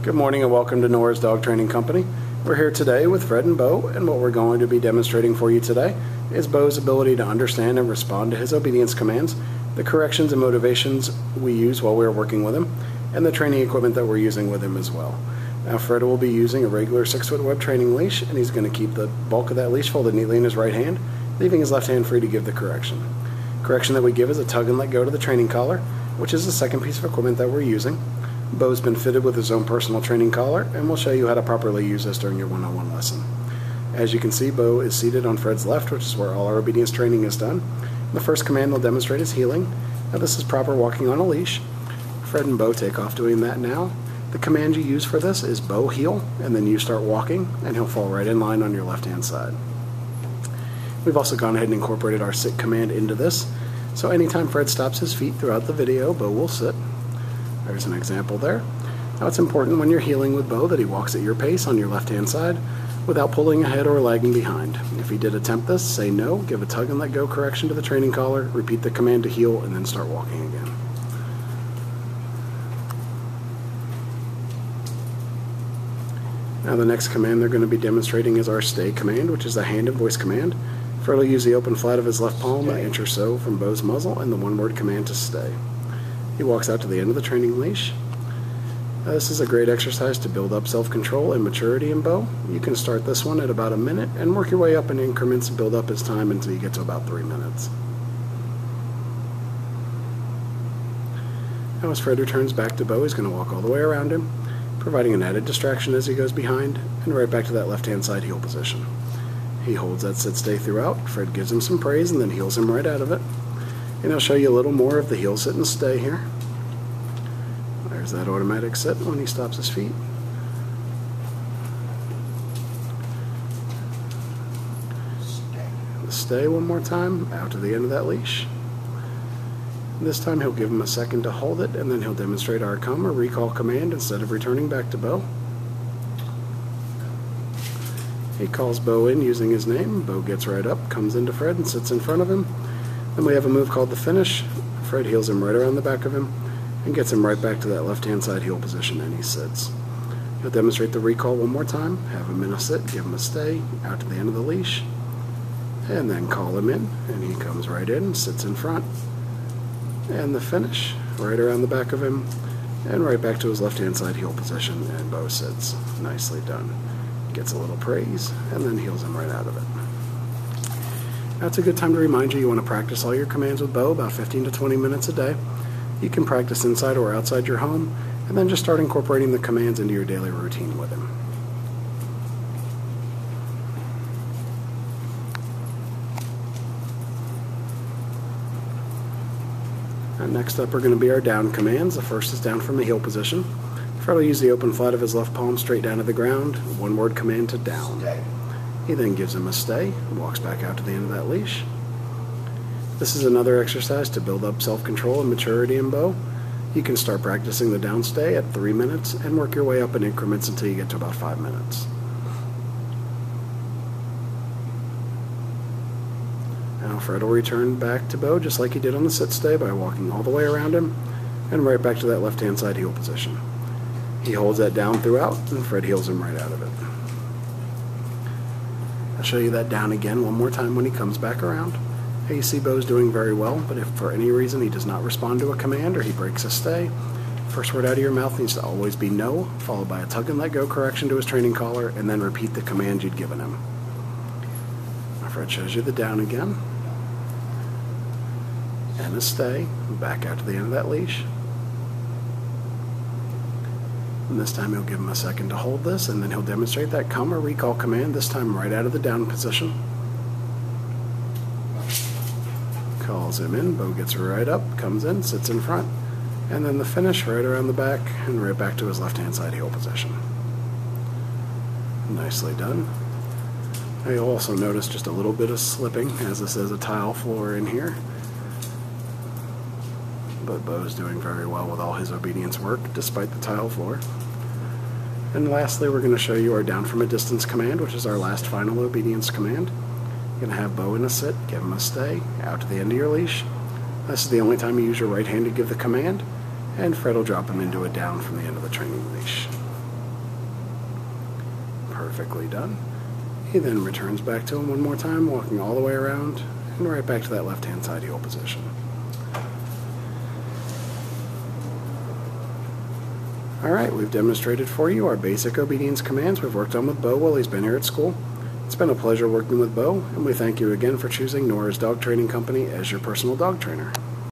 Good morning and welcome to Nora's Dog Training Company. We're here today with Fred and Beau, and what we're going to be demonstrating for you today is Beau's ability to understand and respond to his obedience commands, the corrections and motivations we use while we're working with him, and the training equipment that we're using with him as well. Now Fred will be using a regular 6-foot web training leash, and he's going to keep the bulk of that leash folded neatly in his right hand, leaving his left hand free to give the correction. Correction that we give is a tug and let go to the training collar, which is the second piece of equipment that we're using. Beau's been fitted with his own personal training collar, and we'll show you how to properly use this during your one-on-one lesson. As you can see, Beau is seated on Fred's left, which is where all our obedience training is done. The first command they'll demonstrate is heeling. Now this is proper walking on a leash. Fred and Beau take off doing that now. The command you use for this is Beau heel, and then you start walking, and he'll fall right in line on your left-hand side. We've also gone ahead and incorporated our sit command into this, so anytime Fred stops his feet throughout the video, Beau will sit. There's an example there. Now it's important when you're heeling with Beau that he walks at your pace on your left-hand side without pulling ahead or lagging behind. If he did attempt this, say no, give a tug and let go correction to the training collar, repeat the command to heel, and then start walking again. Now the next command they're going to be demonstrating is our stay command, which is a hand and voice command. Fred will use the open flat of his left palm an inch or so from Beau's muzzle and the one-word command to stay. He walks out to the end of the training leash. This is a great exercise to build up self-control and maturity in Beau. You can start this one at about a minute and work your way up in increments and build up his time until you get to about 3 minutes. Now as Fred returns back to Beau, he's going to walk all the way around him, providing an added distraction as he goes behind, and right back to that left-hand side heel position. He holds that sit-stay throughout. Fred gives him some praise and then heels him right out of it. And I'll show you a little more of the heel sit and stay here. There's that automatic sit when he stops his feet. The stay one more time, out to the end of that leash. This time he'll give him a second to hold it, and then he'll demonstrate our come or recall command instead of returning back to Beau. He calls Beau in using his name. Beau gets right up, comes into Fred, and sits in front of him. Then we have a move called the finish. Fred heels him right around the back of him and gets him right back to that left-hand side heel position, and he sits. He'll demonstrate the recall one more time, have him in a sit, give him a stay, out to the end of the leash, and then call him in, and he comes right in, sits in front, and the finish, right around the back of him, and right back to his left-hand side heel position, and Beau sits. Nicely done. Gets a little praise, and then heels him right out of it. That's a good time to remind you want to practice all your commands with Beau about 15 to 20 minutes a day. You can practice inside or outside your home, and then just start incorporating the commands into your daily routine with him. And next up are going to be our down commands. The first is down from the heel position. Fred will use the open flat of his left palm straight down to the ground, one-word command to down. He then gives him a stay and walks back out to the end of that leash. This is another exercise to build up self-control and maturity in Beau. You can start practicing the down stay at 3 minutes and work your way up in increments until you get to about 5 minutes. Now Fred will return back to Beau just like he did on the sit stay by walking all the way around him and right back to that left-hand side heel position. He holds that down throughout, and Fred heels him right out of it. I'll show you that down again one more time when he comes back around. Hey, you see Beau's doing very well, but if for any reason he does not respond to a command or he breaks a stay, first word out of your mouth needs to always be no, followed by a tug and let go correction to his training collar, and then repeat the command you'd given him. Now Fred shows you the down again, and a stay, back out to the end of that leash. And this time he'll give him a second to hold this, and then he'll demonstrate that come or recall command, this time right out of the down position. Calls him in, Beau gets right up, comes in, sits in front, and then the finish right around the back and right back to his left-hand side heel position. Nicely done. Now you'll also notice just a little bit of slipping as this is a tile floor in here. But Beau's doing very well with all his obedience work despite the tile floor. And lastly, we're going to show you our down from a distance command, which is our last final obedience command. You're going to have Beau in a sit, give him a stay, out to the end of your leash. This is the only time you use your right hand to give the command, and Fred will drop him into a down from the end of the training leash. Perfectly done. He then returns back to him one more time, walking all the way around and right back to that left-hand side heel position. All right, we've demonstrated for you our basic obedience commands we've worked on with Beau while he's been here at school. It's been a pleasure working with Beau, and we thank you again for choosing Nora's Dog Training Company as your personal dog trainer.